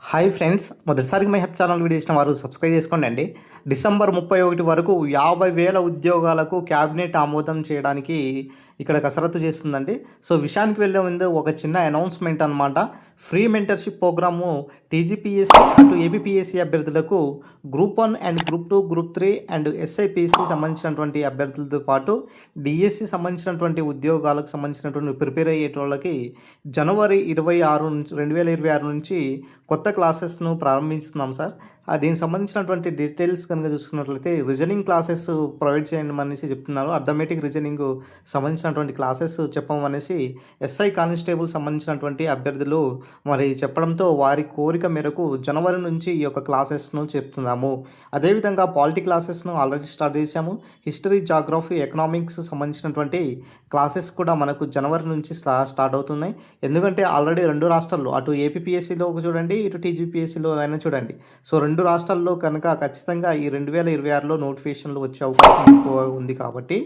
Hi friends, మొదటిసారిగా my help channel video చేసిన వారు సబ్స్క్రైబ్ చేసుకోండి. డిసెంబర్ 31 వరకు 50,000 ఉద్యోగాలకు క్యాబినెట్ ఆమోదం చేయడానికి ఇక్కడ కసరత్తు చేస్తుందండి. సో విషయానికి వెళ్ళే ముందు ఒక చిన్న అనౌన్స్మెంట్ అనమాట. ఫ్రీ మెంటర్షిప్ ప్రోగ్రాము టీజీపీఎస్సీ అటు ఏపీపీఎస్సీ అభ్యర్థులకు group 1 and group 2, group 3 and SIPSC సంబంధించినటువంటి అభ్యర్థులతో పాటు డిఎస్సి సంబంధించినటువంటి ఉద్యోగాలకు సంబంధించినటువంటి ప్రిపేర్ అయ్యే వాళ్ళకి జనవరి 26 నుంచి 2026 నుంచి కొత్త క్లాసెస్ను ప్రారంభిస్తున్నాం సార్. దీనికి సంబంధించినటువంటి డీటెయిల్స్ కనుక చూసుకున్నట్లయితే రీజనింగ్ క్లాసెస్ ప్రొవైడ్ చేయండి అనేసి చెప్తున్నారు. అర్థమెటిక్ రీజనింగ్ సంబంధించినటువంటి క్లాసెస్ చెప్పమనేసి ఎస్ఐ కానిస్టేబుల్ సంబంధించినటువంటి అభ్యర్థులు మరి చెప్పడంతో వారి కోరిక మేరకు జనవరి నుంచి ఈ యొక్క క్లాసెస్ను చెప్తున్నాము. అదేవిధంగా పాలిటీ క్లాసెస్ను ఆల్రెడీ స్టార్ట్ చేశాము. హిస్టరీ, జాగ్రఫీ, ఎకనామిక్స్ సంబంధించినటువంటి క్లాసెస్ కూడా మనకు జనవరి నుంచి స్టార్ట్ అవుతున్నాయి. ఎందుకంటే ఆల్రెడీ రెండు రాష్ట్రాల్లో అటు ఏపీపీఎస్సీలో చూడండి, ఇటు టీజీపీఎస్సీలో అయినా చూడండి. సో రెండు రాష్ట్రాల్లో కనుక ఖచ్చితంగా ఈ 2026లో నోటిఫికేషన్లు వచ్చే అవకాశం ఎక్కువ ఉంది కాబట్టి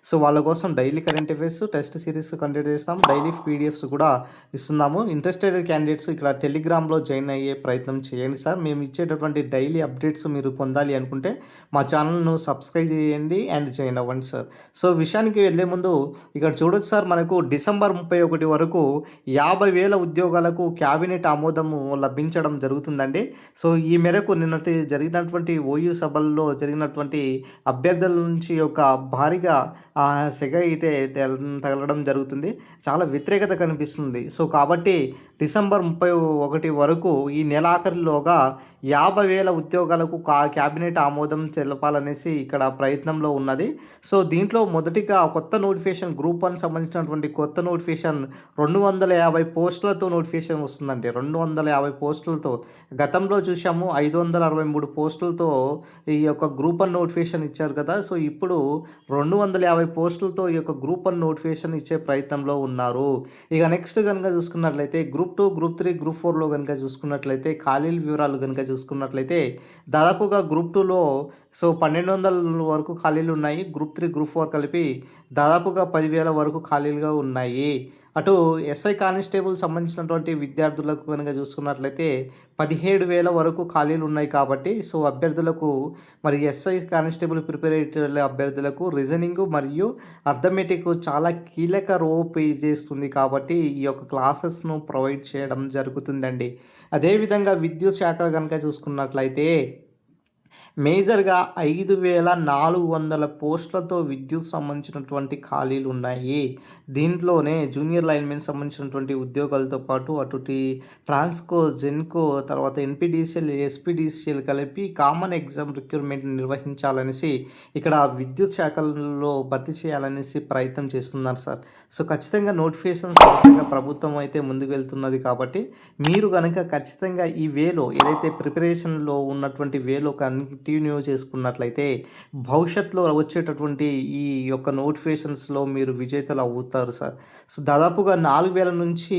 సో వాళ్ళ కోసం daily current affairs test series conduct చేస్తాం. డైలీ పీడిఎఫ్స్ కూడా ఇస్తున్నాము. ఇంట్రెస్టెడ్ క్యాండిడేట్స్ ఇక్కడ టెలిగ్రామ్లో జాయిన్ అయ్యే ప్రయత్నం చేయండి సార్. మేము ఇచ్చేటటువంటి డైలీ అప్డేట్స్ మీరు పొందాలి అనుకుంటే మా ఛానల్ను సబ్స్క్రైబ్ చేయండి అండ్ జాయిన్ అవ్వండి సార్. సో విషయానికి వెళ్ళే ముందు ఇక్కడ చూడొచ్చు సార్, మనకు డిసెంబర్ 31 వరకు 50,000 ఉద్యోగాలకు క్యాబినెట్ ఆమోదము లభించడం జరుగుతుందండి. సో ఈ మేరకు నిన్నటి జరిగినటువంటి ఓయూ సభల్లో జరిగినటువంటి అభ్యర్థుల నుంచి ఒక భారీగా సెగ అయితే తగలడం జరుగుతుంది. చాలా వ్యతిరేకత కనిపిస్తుంది. సో కాబట్టి డిసెంబర్ 31 వరకు ఈ నెలాఖరులోగా 50,000 ఉద్యోగాలకు క్యాబినెట్ ఆమోదం తెలపాలనేసి ఇక్కడ ప్రయత్నంలో ఉన్నది. సో దీంట్లో మొదటిగా కొత్త నోటిఫికేషన్ గ్రూప్ 1 సంబంధించినటువంటి కొత్త నోటిఫికేషన్ 250 పోస్టులతో నోటిఫికేషన్ వస్తుందండి. 250 పోస్టులతో. గతంలో చూసాము 563 పోస్టులతో ఈ యొక్క గ్రూప్ 1 నోటిఫికేషన్ ఇచ్చారు కదా. సో ఇప్పుడు 250 పోస్టులతో ఈ యొక్క గ్రూప్ 1 నోటిఫికేషన్ ఇచ్చే ప్రయత్నంలో ఉన్నారు. ఇక నెక్స్ట్ కనుక చూసుకున్నట్లయితే గ్రూప్ 2, గ్రూప్ 3, గ్రూప్ 4లో కనుక చూసుకున్నట్లయితే ఖాళీల వివరాలు కనుక చూసుకున్నట్లయితే దాదాపుగా గ్రూప్ 2లో సో 1,200 వరకు ఖాళీలు ఉన్నాయి. గ్రూప్ 3, గ్రూప్ 4 కలిపి దాదాపుగా 10,000 వరకు ఖాళీలుగా ఉన్నాయి. అటు ఎస్ఐ కానిస్టేబుల్ సంబంధించినటువంటి విద్యార్థులకు కనుక చూసుకున్నట్లయితే 17,000 వరకు ఖాళీలు ఉన్నాయి. కాబట్టి సో అభ్యర్థులకు మరి ఎస్ఐ కానిస్టేబుల్ ప్రిపేర్ అయ్యే అభ్యర్థులకు రీజనింగ్ మరియు అర్థమెటిక్ చాలా కీలక రోల్ ప్లే చేస్తుంది. కాబట్టి ఈ యొక్క క్లాసెస్ను ప్రొవైడ్ చేయడం జరుగుతుందండి. అదేవిధంగా విద్యుత్ శాఖ కనుక చూసుకున్నట్లయితే మేజర్గా 5,400 పోస్టులతో విద్యుత్ సంబంధించినటువంటి ఖాళీలు ఉన్నాయి. దీంట్లోనే జూనియర్ లైన్మెన్ సంబంధించినటువంటి ఉద్యోగాలతో పాటు అటు ట్రాన్స్కో, జెన్కో, తర్వాత ఎన్పిడిసిఎల్, ఎస్పిడిసిఎల్ కలిపి కామన్ ఎగ్జామ్ రిక్రూట్మెంట్ నిర్వహించాలనేసి ఇక్కడ విద్యుత్ శాఖల్లో భర్తీ చేయాలనేసి ప్రయత్నం చేస్తున్నారు సార్. సో ఖచ్చితంగా నోటిఫికేషన్ సమస్యగా ప్రభుత్వం అయితే ముందుకు వెళ్తున్నది. కాబట్టి మీరు కనుక ఖచ్చితంగా ఈ వేలో ఏదైతే ప్రిపరేషన్లో ఉన్నటువంటి వేలో కంటిన్యూ చేసుకున్నట్లయితే భవిష్యత్తులో వచ్చేటటువంటి ఈ యొక్క నోటిఫికేషన్స్లో మీరు విజేతలు అవుతారు సార్. సో దాదాపుగా 4,000 నుంచి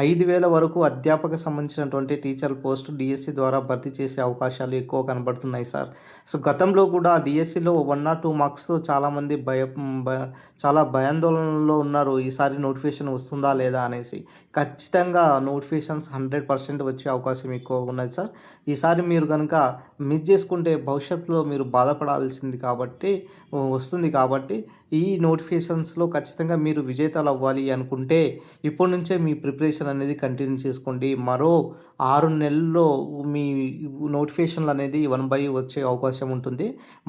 5,000 వరకు అధ్యాపక సంబంధించినటువంటి టీచర్ పోస్ట్ డిఎస్సి ద్వారా భర్తీ చేసే అవకాశాలు ఎక్కువ కనబడుతున్నాయి సార్. సో గతంలో కూడా డిఎస్సిలో 1 or 2 మార్క్స్తో చాలామంది చాలా భయాందోళనలో ఉన్నారు. ఈసారి నోటిఫికేషన్ వస్తుందా లేదా అనేసి. ఖచ్చితంగా నోటిఫికేషన్స్ 100% వచ్చే అవకాశం ఎక్కువ ఉన్నది సార్. ఈసారి మీరు కనుక మిస్ చేసుకుంటే భవిష్యత్తులో మీరు బాధపడాల్సింది కాబట్టి వస్తుంది. కాబట్టి ఈ నోటిఫికేషన్స్లో ఖచ్చితంగా మీరు విజేతలు అవ్వాలి అనుకుంటే ఇప్పటి నుంచే మీ ప్రిపరేషన్ అనేది కంటిన్యూ చేసుకోండి. మరో 6 నెలల్లో మీ నోటిఫికేషన్లు అనేది 1/1 వచ్చే అవకాశం ఉంటుంది.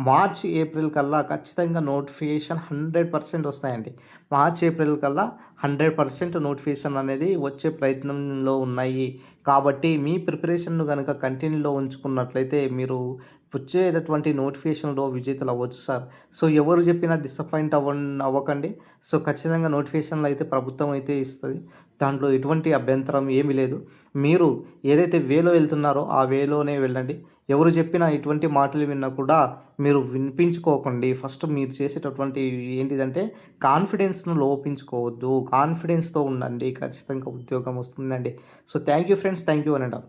మార్చ్, ఏప్రిల్ కల్లా ఖచ్చితంగా నోటిఫికేషన్ 100% వస్తాయండి. మార్చ్, ఏప్రిల్ కల్లా 100% నోటిఫికేషన్ అనేది వచ్చే ప్రయత్నంలో ఉన్నాయి. కాబట్టి మీ ప్రిపరేషన్ను కనుక కంటిన్యూలో ఉంచుకున్నట్లయితే మీరు వచ్చేటటువంటి నోటిఫికేషన్లో విజేతలు అవ్వచ్చు సార్. సో ఎవరు చెప్పినా డిసప్పాయింట్ అవ్వకండి. సో ఖచ్చితంగా నోటిఫికేషన్లు అయితే ప్రభుత్వం అయితే ఇస్తుంది. దాంట్లో ఎటువంటి అభ్యంతరం ఏమీ లేదు. మీరు ఏదైతే వేలో వెళ్తున్నారో ఆ వేలోనే వెళ్ళండి. ఎవరు చెప్పినా ఎటువంటి మాటలు విన్నా కూడా మీరు వినిపించుకోకండి. ఫస్ట్ మీరు చేసేటటువంటి ఏంటిదంటే కాన్ఫిడెన్స్ను లోపించుకోవద్దు. కాన్ఫిడెన్స్తో ఉండండి. ఖచ్చితంగా ఉద్యోగం వస్తుందండి. So thank you friends. Thank you అనండి.